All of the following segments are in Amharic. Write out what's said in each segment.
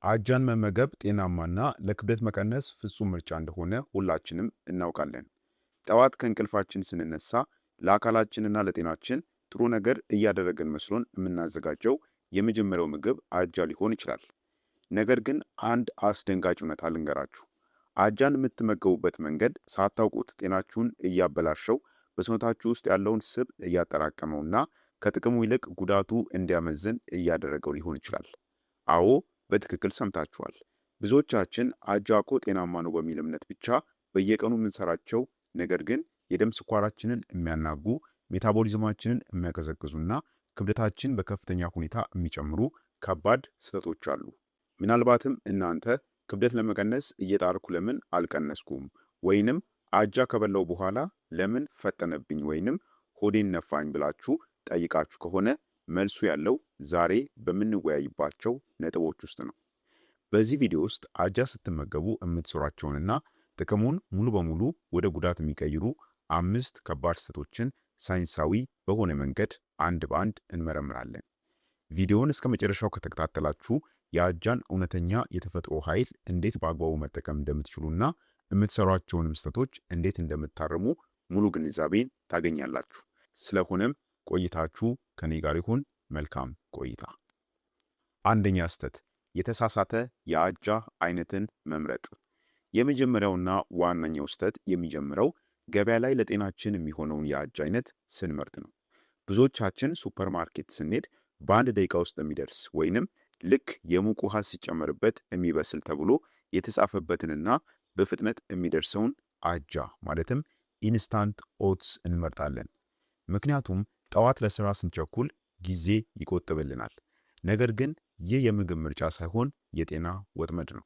አጃን መመገብ ጤናማና ለክብደት መቀነስ ፍጹም ምርጫ እንደሆነ ሁላችንም እናውቃለን። ጠዋት ከእንቅልፋችን ስንነሳ ለአካላችንና ለጤናችን ጥሩ ነገር እያደረገን መስሎን የምናዘጋጀው የመጀመሪያው ምግብ አጃ ሊሆን ይችላል። ነገር ግን አንድ አስደንጋጭ እውነታ ልንገራችሁ። አጃን የምትመገቡበት መንገድ ሳታውቁት ጤናችሁን እያበላሸው፣ በሰውነታችሁ ውስጥ ያለውን ስብ እያጠራቀመውና ከጥቅሙ ይልቅ ጉዳቱ እንዲያመዝን እያደረገው ሊሆን ይችላል። አዎ በትክክል ሰምታችኋል። ብዙዎቻችን አጃ እኮ ጤናማ ነው በሚል እምነት ብቻ በየቀኑ የምንሰራቸው ነገር ግን የደም ስኳራችንን የሚያናጉ ሜታቦሊዝማችንን የሚያቀዘቅዙና ክብደታችን በከፍተኛ ሁኔታ የሚጨምሩ ከባድ ስህተቶች አሉ። ምናልባትም እናንተ ክብደት ለመቀነስ እየጣርኩ ለምን አልቀነስኩም ወይንም አጃ ከበላው በኋላ ለምን ፈጠነብኝ ወይንም ሆዴን ነፋኝ ብላችሁ ጠይቃችሁ ከሆነ መልሱ ያለው ዛሬ በምንወያይባቸው ነጥቦች ውስጥ ነው። በዚህ ቪዲዮ ውስጥ አጃ ስትመገቡ የምትሰሯቸውንና ጥቅሙን ሙሉ በሙሉ ወደ ጉዳት የሚቀይሩ 5 ከባድ ስህተቶችን ሳይንሳዊ በሆነ መንገድ አንድ በአንድ እንመረምራለን። ቪዲዮውን እስከ መጨረሻው ከተከታተላችሁ የአጃን እውነተኛ የተፈጥሮ ኃይል እንዴት በአግባቡ መጠቀም እንደምትችሉና የምትሰሯቸውንም ስህተቶች እንዴት እንደምታርሙ ሙሉ ግንዛቤን ታገኛላችሁ። ስለሆነም ቆይታችሁ ከኔ ጋር ይሁን። መልካም ቆይታ። አንደኛ ስህተት፣ የተሳሳተ የአጃ አይነትን መምረጥ። የመጀመሪያውና ዋነኛው ስህተት የሚጀምረው ገበያ ላይ ለጤናችን የሚሆነውን የአጃ አይነት ስንመርጥ ነው። ብዙዎቻችን ሱፐርማርኬት ስንሄድ በአንድ ደቂቃ ውስጥ የሚደርስ ወይንም ልክ የሙቅ ውሃ ሲጨመርበት የሚበስል ተብሎ የተጻፈበትንና በፍጥነት የሚደርሰውን አጃ ማለትም ኢንስታንት ኦትስ እንመርጣለን። ምክንያቱም ጠዋት ለስራ ስንቸኩል ጊዜ ይቆጥብልናል። ነገር ግን ይህ የምግብ ምርጫ ሳይሆን የጤና ወጥመድ ነው።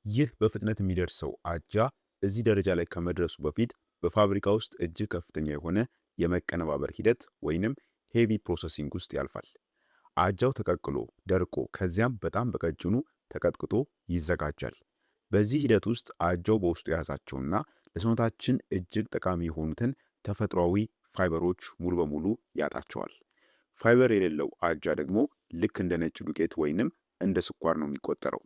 ይህ በፍጥነት የሚደርሰው አጃ እዚህ ደረጃ ላይ ከመድረሱ በፊት በፋብሪካ ውስጥ እጅግ ከፍተኛ የሆነ የመቀነባበር ሂደት ወይንም ሄቪ ፕሮሰሲንግ ውስጥ ያልፋል። አጃው ተቀቅሎ ደርቆ ከዚያም በጣም በቀጭኑ ተቀጥቅጦ ይዘጋጃል። በዚህ ሂደት ውስጥ አጃው በውስጡ የያዛቸውና ለሰውነታችን እጅግ ጠቃሚ የሆኑትን ተፈጥሯዊ ፋይበሮች ሙሉ በሙሉ ያጣቸዋል። ፋይበር የሌለው አጃ ደግሞ ልክ እንደ ነጭ ዱቄት ወይንም እንደ ስኳር ነው የሚቆጠረው።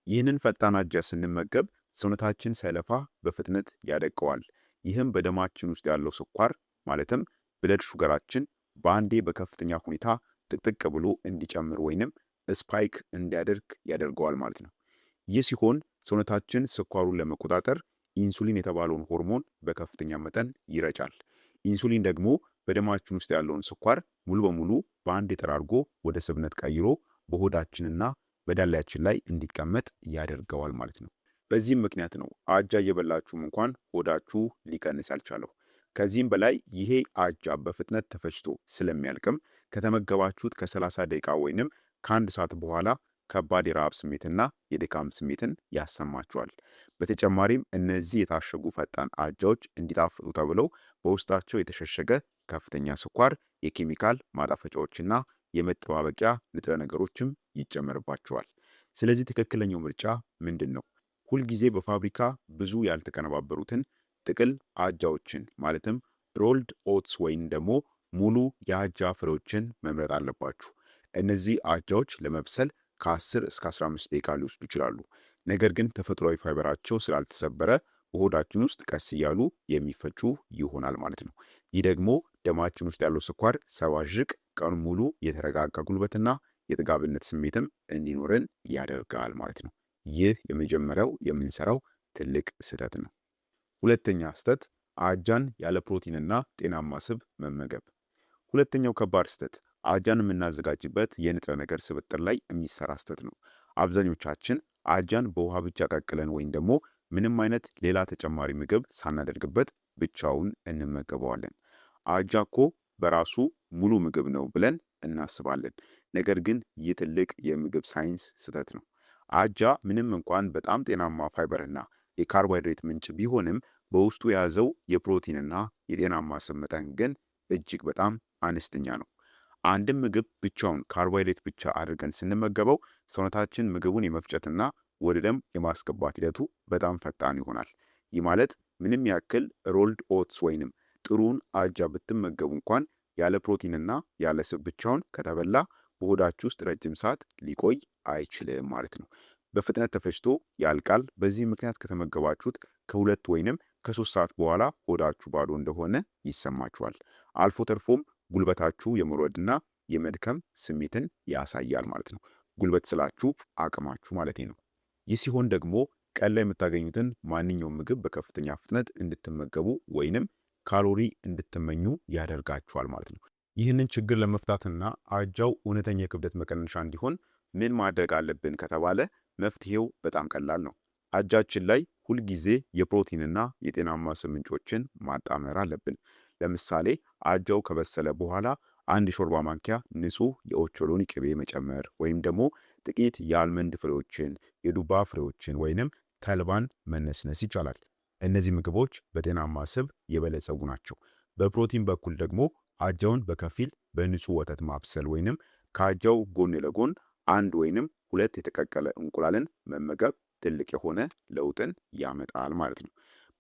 ይህንን ፈጣን አጃ ስንመገብ ሰውነታችን ሳይለፋ በፍጥነት ያደቀዋል። ይህም በደማችን ውስጥ ያለው ስኳር ማለትም ብለድ ሹገራችን በአንዴ በከፍተኛ ሁኔታ ጥቅጥቅ ብሎ እንዲጨምር ወይንም ስፓይክ እንዲያደርግ ያደርገዋል ማለት ነው። ይህ ሲሆን ሰውነታችን ስኳሩን ለመቆጣጠር ኢንሱሊን የተባለውን ሆርሞን በከፍተኛ መጠን ይረጫል። ኢንሱሊን ደግሞ በደማችን ውስጥ ያለውን ስኳር ሙሉ በሙሉ በአንድ ጠራርጎ ወደ ስብነት ቀይሮ በሆዳችንና በዳሌያችን ላይ እንዲቀመጥ ያደርገዋል ማለት ነው። በዚህም ምክንያት ነው አጃ እየበላችሁም እንኳን ሆዳችሁ ሊቀንስ ያልቻለው። ከዚህም በላይ ይሄ አጃ በፍጥነት ተፈጭቶ ስለሚያልቅም ከተመገባችሁት ከ30 ደቂቃ ወይንም ከአንድ ሰዓት በኋላ ከባድ የረሃብ ስሜትና የድካም ስሜትን ያሰማችኋል። በተጨማሪም እነዚህ የታሸጉ ፈጣን አጃዎች እንዲጣፍጡ ተብለው በውስጣቸው የተሸሸገ ከፍተኛ ስኳር፣ የኬሚካል ማጣፈጫዎችና የመጠባበቂያ ንጥረ ነገሮችም ይጨመርባቸዋል። ስለዚህ ትክክለኛው ምርጫ ምንድን ነው? ሁልጊዜ በፋብሪካ ብዙ ያልተቀነባበሩትን ጥቅል አጃዎችን ማለትም ሮልድ ኦትስ ወይም ደግሞ ሙሉ የአጃ ፍሬዎችን መምረጥ አለባችሁ። እነዚህ አጃዎች ለመብሰል ከ10 እስከ 15 ደቂቃ ሊወስዱ ይችላሉ። ነገር ግን ተፈጥሯዊ ፋይበራቸው ስላልተሰበረ በሆዳችን ውስጥ ቀስ እያሉ የሚፈጩ ይሆናል ማለት ነው። ይህ ደግሞ ደማችን ውስጥ ያለው ስኳር ሳይዋዥቅ ቀኑን ሙሉ የተረጋጋ ጉልበትና የጥጋብነት ስሜትም እንዲኖረን ያደርጋል ማለት ነው። ይህ የመጀመሪያው የምንሰራው ትልቅ ስህተት ነው። ሁለተኛ ስህተት፣ አጃን ያለ ፕሮቲንና ጤናማ ስብ መመገብ። ሁለተኛው ከባድ ስህተት አጃን የምናዘጋጅበት የንጥረ ነገር ስብጥር ላይ የሚሰራ ስህተት ነው። አብዛኞቻችን አጃን በውሃ ብቻ ቀቅለን ወይም ደግሞ ምንም አይነት ሌላ ተጨማሪ ምግብ ሳናደርግበት ብቻውን እንመገበዋለን። አጃ እኮ በራሱ ሙሉ ምግብ ነው ብለን እናስባለን። ነገር ግን ይህ ትልቅ የምግብ ሳይንስ ስህተት ነው። አጃ ምንም እንኳን በጣም ጤናማ ፋይበርና የካርቦሃይድሬት ምንጭ ቢሆንም በውስጡ የያዘው የፕሮቲንና የጤናማ ስብ መጠን ግን እጅግ በጣም አነስተኛ ነው። አንድም ምግብ ብቻውን ካርቦሃይድሬት ብቻ አድርገን ስንመገበው ሰውነታችን ምግቡን የመፍጨትና ወደ ደም የማስገባት ሂደቱ በጣም ፈጣን ይሆናል። ይህ ማለት ምንም ያክል ሮልድ ኦትስ ወይንም ጥሩን አጃ ብትመገቡ እንኳን ያለ ፕሮቲንና ያለ ስብ ብቻውን ከተበላ በሆዳችሁ ውስጥ ረጅም ሰዓት ሊቆይ አይችልም ማለት ነው። በፍጥነት ተፈጭቶ ያልቃል። በዚህ ምክንያት ከተመገባችሁት ከሁለት ወይንም ከሶስት ሰዓት በኋላ ሆዳችሁ ባዶ እንደሆነ ይሰማችኋል። አልፎ ተርፎም ጉልበታችሁ የመውረድና የመድከም ስሜትን ያሳያል ማለት ነው። ጉልበት ስላችሁ አቅማችሁ ማለት ነው። ይህ ሲሆን ደግሞ ቀን ላይ የምታገኙትን ማንኛውም ምግብ በከፍተኛ ፍጥነት እንድትመገቡ ወይንም ካሎሪ እንድትመኙ ያደርጋችኋል ማለት ነው። ይህንን ችግር ለመፍታትና አጃው እውነተኛ የክብደት መቀነሻ እንዲሆን ምን ማድረግ አለብን ከተባለ መፍትሄው በጣም ቀላል ነው። አጃችን ላይ ሁልጊዜ የፕሮቲንና የጤናማ ስብ ምንጮችን ማጣመር አለብን። ለምሳሌ አጃው ከበሰለ በኋላ አንድ ሾርባ ማንኪያ ንጹህ የኦቾሎኒ ቅቤ መጨመር ወይም ደግሞ ጥቂት የአልመንድ ፍሬዎችን፣ የዱባ ፍሬዎችን ወይንም ተልባን መነስነስ ይቻላል። እነዚህ ምግቦች በጤናማ ስብ የበለጸጉ ናቸው። በፕሮቲን በኩል ደግሞ አጃውን በከፊል በንጹህ ወተት ማብሰል ወይንም ከአጃው ጎን ለጎን አንድ ወይንም ሁለት የተቀቀለ እንቁላልን መመገብ ትልቅ የሆነ ለውጥን ያመጣል ማለት ነው።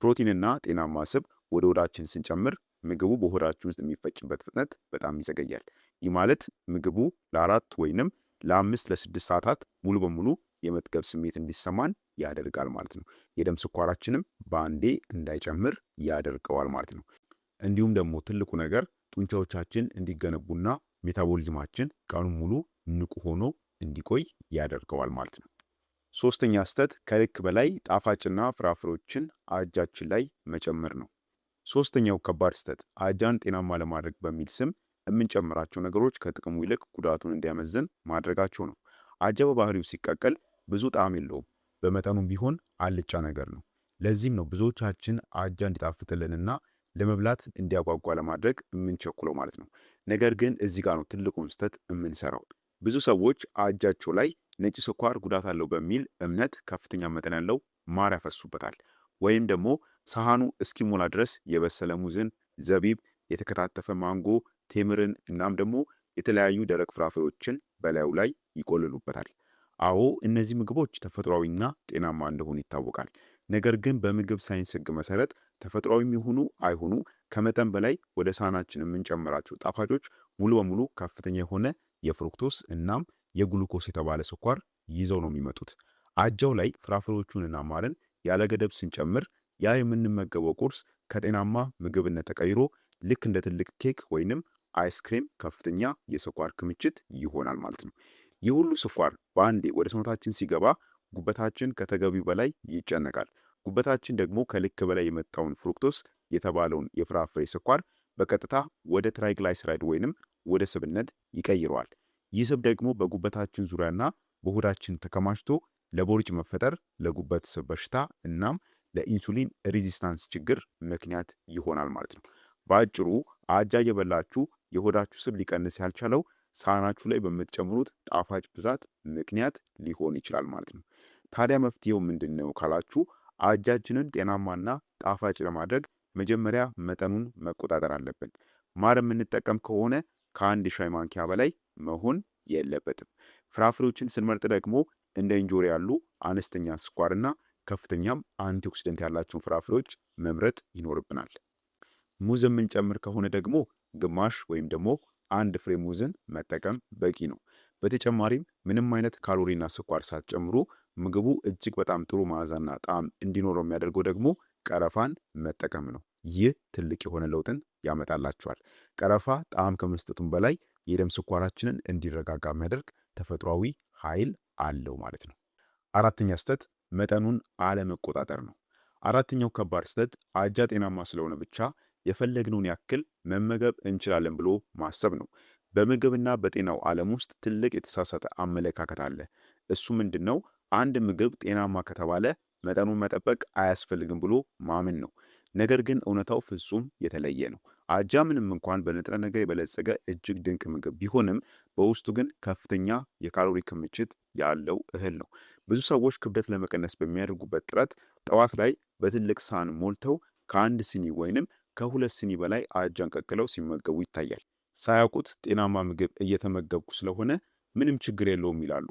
ፕሮቲንና ጤናማ ስብ ወደ ሆዳችን ስንጨምር ምግቡ በሆዳችን ውስጥ የሚፈጭበት ፍጥነት በጣም ይዘገያል። ይህ ማለት ምግቡ ለ4 ወይንም ለ5 ለ6 ሰዓታት ሙሉ በሙሉ የመጥገብ ስሜት እንዲሰማን ያደርጋል ማለት ነው። የደም ስኳራችንም በአንዴ እንዳይጨምር ያደርገዋል ማለት ነው። እንዲሁም ደግሞ ትልቁ ነገር ጡንቻዎቻችን እንዲገነቡና ሜታቦሊዝማችን ቀኑን ሙሉ ንቁ ሆኖ እንዲቆይ ያደርገዋል ማለት ነው። ሶስተኛ ስህተት ከልክ በላይ ጣፋጭና ፍራፍሬዎችን አጃችን ላይ መጨመር ነው። ሶስተኛው ከባድ ስህተት አጃን ጤናማ ለማድረግ በሚል ስም የምንጨምራቸው ነገሮች ከጥቅሙ ይልቅ ጉዳቱን እንዲያመዝን ማድረጋቸው ነው። አጃ በባህሪው ሲቀቀል ብዙ ጣዕም የለውም፣ በመጠኑም ቢሆን አልጫ ነገር ነው። ለዚህም ነው ብዙዎቻችን አጃ እንዲጣፍጥልንና ለመብላት እንዲያጓጓ ለማድረግ የምንቸኩለው ማለት ነው። ነገር ግን እዚህ ጋር ነው ትልቁን ስህተት የምንሰራው። ብዙ ሰዎች አጃቸው ላይ ነጭ ስኳር ጉዳት አለው በሚል እምነት ከፍተኛ መጠን ያለው ማር ያፈሱበታል። ወይም ደግሞ ሳህኑ እስኪሞላ ድረስ የበሰለ ሙዝን፣ ዘቢብ፣ የተከታተፈ ማንጎ፣ ቴምርን እናም ደግሞ የተለያዩ ደረቅ ፍራፍሬዎችን በላዩ ላይ ይቆልሉበታል። አዎ እነዚህ ምግቦች ተፈጥሯዊና ጤናማ እንደሆኑ ይታወቃል። ነገር ግን በምግብ ሳይንስ ሕግ መሰረት ተፈጥሯዊም ይሁኑ አይሁኑ ከመጠን በላይ ወደ ሳህናችን የምንጨምራቸው ጣፋጮች ሙሉ በሙሉ ከፍተኛ የሆነ የፍሩክቶስ እናም የግሉኮስ የተባለ ስኳር ይዘው ነው የሚመጡት። አጃው ላይ ፍራፍሬዎቹንና ማርን ያለ ገደብ ስንጨምር ያ የምንመገበው ቁርስ ከጤናማ ምግብነት ተቀይሮ ልክ እንደ ትልቅ ኬክ ወይንም አይስክሬም ከፍተኛ የስኳር ክምችት ይሆናል ማለት ነው። ይህ ሁሉ ስኳር በአንዴ ወደ ሰውነታችን ሲገባ ጉበታችን ከተገቢው በላይ ይጨነቃል። ጉበታችን ደግሞ ከልክ በላይ የመጣውን ፍሩክቶስ የተባለውን የፍራፍሬ ስኳር በቀጥታ ወደ ትራይግላይሰራይድ ወይንም ወደ ስብነት ይቀይረዋል። ይህ ስብ ደግሞ በጉበታችን ዙሪያና በሆዳችን ተከማችቶ ለቦርጭ መፈጠር፣ ለጉበት ስብ በሽታ እናም ለኢንሱሊን ሬዚስታንስ ችግር ምክንያት ይሆናል ማለት ነው። በአጭሩ አጃ እየበላችሁ የሆዳችሁ ስብ ሊቀንስ ያልቻለው ሳህናችሁ ላይ በምትጨምሩት ጣፋጭ ብዛት ምክንያት ሊሆን ይችላል ማለት ነው። ታዲያ መፍትሄው ምንድን ነው ካላችሁ አጃችንን ጤናማና ጣፋጭ ለማድረግ መጀመሪያ መጠኑን መቆጣጠር አለብን። ማር የምንጠቀም ከሆነ ከአንድ ሻይ ማንኪያ በላይ መሆን የለበትም። ፍራፍሬዎችን ስንመርጥ ደግሞ እንደ እንጆሪ ያሉ አነስተኛ ስኳርና ከፍተኛም አንቲኦክሲደንት ያላቸውን ፍራፍሬዎች መምረጥ ይኖርብናል። ሙዝ የምንጨምር ከሆነ ደግሞ ግማሽ ወይም ደግሞ አንድ ፍሬ ሙዝን መጠቀም በቂ ነው። በተጨማሪም ምንም አይነት ካሎሪና ስኳር ሳትጨምሩ ምግቡ እጅግ በጣም ጥሩ መዓዛና ጣዕም እንዲኖረው የሚያደርገው ደግሞ ቀረፋን መጠቀም ነው። ይህ ትልቅ የሆነ ለውጥን ያመጣላቸዋል። ቀረፋ ጣዕም ከመስጠቱም በላይ የደም ስኳራችንን እንዲረጋጋ የሚያደርግ ተፈጥሯዊ ኃይል አለው ማለት ነው። አራተኛ ስህተት መጠኑን አለመቆጣጠር ነው። አራተኛው ከባድ ስህተት አጃ ጤናማ ስለሆነ ብቻ የፈለግነውን ያክል መመገብ እንችላለን ብሎ ማሰብ ነው። በምግብና በጤናው ዓለም ውስጥ ትልቅ የተሳሳተ አመለካከት አለ። እሱ ምንድን ነው? አንድ ምግብ ጤናማ ከተባለ መጠኑን መጠበቅ አያስፈልግም ብሎ ማመን ነው። ነገር ግን እውነታው ፍጹም የተለየ ነው። አጃ ምንም እንኳን በንጥረ ነገር የበለጸገ እጅግ ድንቅ ምግብ ቢሆንም በውስጡ ግን ከፍተኛ የካሎሪ ክምችት ያለው እህል ነው። ብዙ ሰዎች ክብደት ለመቀነስ በሚያደርጉበት ጥረት ጠዋት ላይ በትልቅ ሳህን ሞልተው ከአንድ ሲኒ ወይንም ከሁለት ሲኒ በላይ አጃን ቀቅለው ሲመገቡ ይታያል። ሳያውቁት ጤናማ ምግብ እየተመገብኩ ስለሆነ ምንም ችግር የለውም ይላሉ።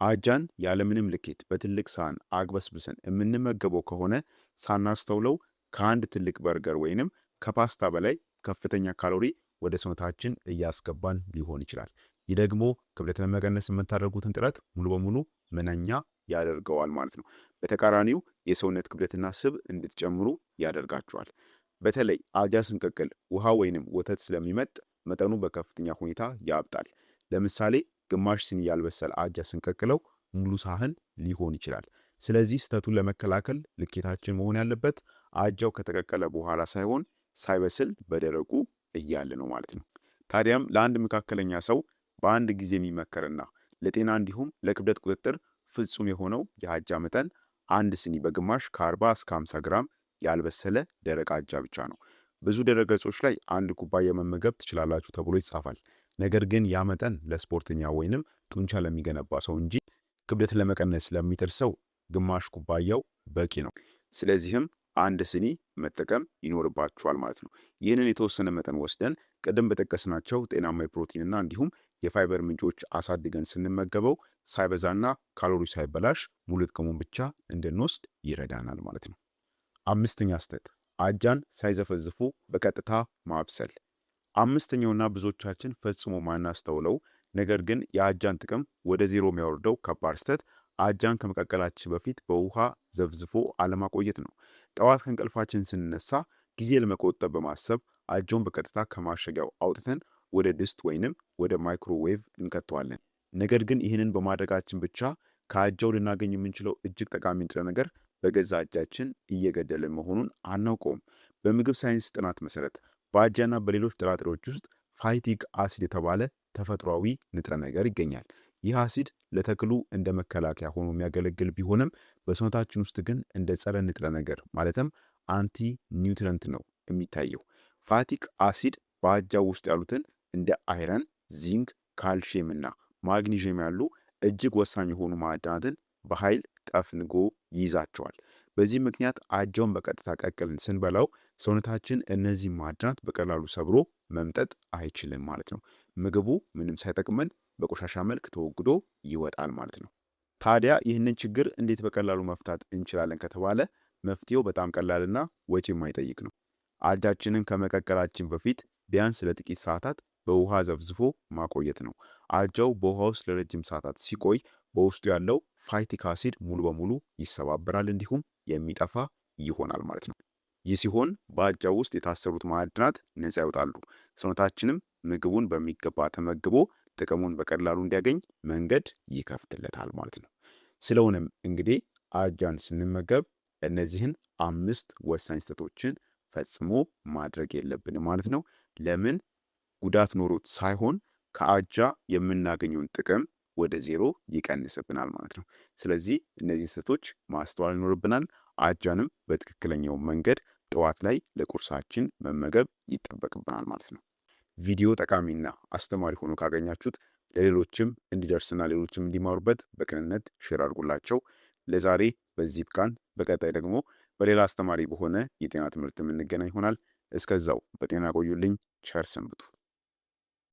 አጃን ያለምንም ልኬት በትልቅ ሳህን አግበስብሰን የምንመገበው ከሆነ ሳናስተውለው ከአንድ ትልቅ በርገር ወይንም ከፓስታ በላይ ከፍተኛ ካሎሪ ወደ ሰውነታችን እያስገባን ሊሆን ይችላል። ይህ ደግሞ ክብደት ለመቀነስ የምታደርጉትን ጥረት ሙሉ በሙሉ መናኛ ያደርገዋል ማለት ነው። በተቃራኒው የሰውነት ክብደትና ስብ እንድትጨምሩ ያደርጋቸዋል። በተለይ አጃ ስንቀቅል ውሃ ወይንም ወተት ስለሚመጥ መጠኑ በከፍተኛ ሁኔታ ያብጣል። ለምሳሌ ግማሽ ሲኒ ያልበሰለ አጃ ስንቀቅለው ሙሉ ሳህን ሊሆን ይችላል። ስለዚህ ስህተቱን ለመከላከል ልኬታችን መሆን ያለበት አጃው ከተቀቀለ በኋላ ሳይሆን ሳይበስል በደረቁ እያለ ነው ማለት ነው። ታዲያም ለአንድ መካከለኛ ሰው በአንድ ጊዜ የሚመከርና ለጤና እንዲሁም ለክብደት ቁጥጥር ፍጹም የሆነው የአጃ መጠን አንድ ስኒ በግማሽ ከ40 እስከ 50 ግራም ያልበሰለ ደረቅ አጃ ብቻ ነው። ብዙ ድረገጾች ላይ አንድ ኩባያ መመገብ ትችላላችሁ ተብሎ ይጻፋል። ነገር ግን ያ መጠን ለስፖርተኛ ወይንም ጡንቻ ለሚገነባ ሰው እንጂ ክብደት ለመቀነስ ለሚጥር ሰው ግማሽ ኩባያው በቂ ነው። ስለዚህም አንድ ስኒ መጠቀም ይኖርባችኋል ማለት ነው። ይህንን የተወሰነ መጠን ወስደን ቅድም በጠቀስናቸው ጤናማ የፕሮቲንና እንዲሁም የፋይበር ምንጮች አሳድገን ስንመገበው ሳይበዛና ካሎሪ ሳይበላሽ ሙሉ ጥቅሙን ብቻ እንድንወስድ ይረዳናል ማለት ነው። አምስተኛ ስህተት አጃን ሳይዘፈዝፉ በቀጥታ ማብሰል። አምስተኛውና ብዙዎቻችን ፈጽሞ ማናስተውለው ነገር ግን የአጃን ጥቅም ወደ ዜሮ የሚያወርደው ከባድ ስህተት አጃን ከመቀቀላችን በፊት በውሃ ዘፍዝፎ አለማቆየት ነው። ጠዋት ከእንቅልፋችን ስንነሳ ጊዜ ለመቆጠብ በማሰብ አጃውን በቀጥታ ከማሸጊያው አውጥተን ወደ ድስት ወይንም ወደ ማይክሮዌቭ እንከተዋለን። ነገር ግን ይህንን በማድረጋችን ብቻ ከአጃው ልናገኝ የምንችለው እጅግ ጠቃሚ ንጥረ ነገር በገዛ እጃችን እየገደልን መሆኑን አናውቀውም። በምግብ ሳይንስ ጥናት መሰረት በአጃና በሌሎች ጥራጥሬዎች ውስጥ ፋይቲክ አሲድ የተባለ ተፈጥሯዊ ንጥረ ነገር ይገኛል። ይህ አሲድ ለተክሉ እንደ መከላከያ ሆኖ የሚያገለግል ቢሆንም በሰውነታችን ውስጥ ግን እንደ ጸረ ንጥረ ነገር ማለትም አንቲ ኒውትረንት ነው የሚታየው። ፋቲክ አሲድ በአጃው ውስጥ ያሉትን እንደ አይረን፣ ዚንክ፣ ካልሽየም እና ማግኒዥየም ያሉ እጅግ ወሳኝ የሆኑ ማዕድናትን በኃይል ጠፍንጎ ይይዛቸዋል። በዚህ ምክንያት አጃውን በቀጥታ ቀቅልን ስንበላው ሰውነታችን እነዚህ ማዕድናት በቀላሉ ሰብሮ መምጠጥ አይችልም ማለት ነው። ምግቡ ምንም ሳይጠቅመን በቆሻሻ መልክ ተወግዶ ይወጣል ማለት ነው። ታዲያ ይህንን ችግር እንዴት በቀላሉ መፍታት እንችላለን ከተባለ መፍትሄው በጣም ቀላልና ወጪ የማይጠይቅ ነው። አጃችንን ከመቀቀላችን በፊት ቢያንስ ለጥቂት ሰዓታት በውሃ ዘፍዝፎ ማቆየት ነው። አጃው በውሃ ውስጥ ለረጅም ሰዓታት ሲቆይ በውስጡ ያለው ፋይቲክ አሲድ ሙሉ በሙሉ ይሰባበራል፣ እንዲሁም የሚጠፋ ይሆናል ማለት ነው። ይህ ሲሆን በአጃው ውስጥ የታሰሩት ማዕድናት ነፃ ይወጣሉ። ሰውነታችንም ምግቡን በሚገባ ተመግቦ ጥቅሙን በቀላሉ እንዲያገኝ መንገድ ይከፍትለታል ማለት ነው። ስለሆነም እንግዲህ አጃን ስንመገብ እነዚህን 5 ወሳኝ ስህተቶችን ፈጽሞ ማድረግ የለብንም ማለት ነው። ለምን? ጉዳት ኖሮት ሳይሆን ከአጃ የምናገኘውን ጥቅም ወደ ዜሮ ይቀንስብናል ማለት ነው። ስለዚህ እነዚህ ስህተቶች ማስተዋል ይኖርብናል። አጃንም በትክክለኛው መንገድ ጠዋት ላይ ለቁርሳችን መመገብ ይጠበቅብናል ማለት ነው። ቪዲዮ ጠቃሚና አስተማሪ ሆኖ ካገኛችሁት ለሌሎችም እንዲደርስና ሌሎችም እንዲማሩበት በቅንነት ሼር አድርጉላቸው። ለዛሬ በዚህ ብቃን። በቀጣይ ደግሞ በሌላ አስተማሪ በሆነ የጤና ትምህርት የምንገናኝ ይሆናል። እስከዛው በጤና ቆዩልኝ። ቸር ሰንብቱ።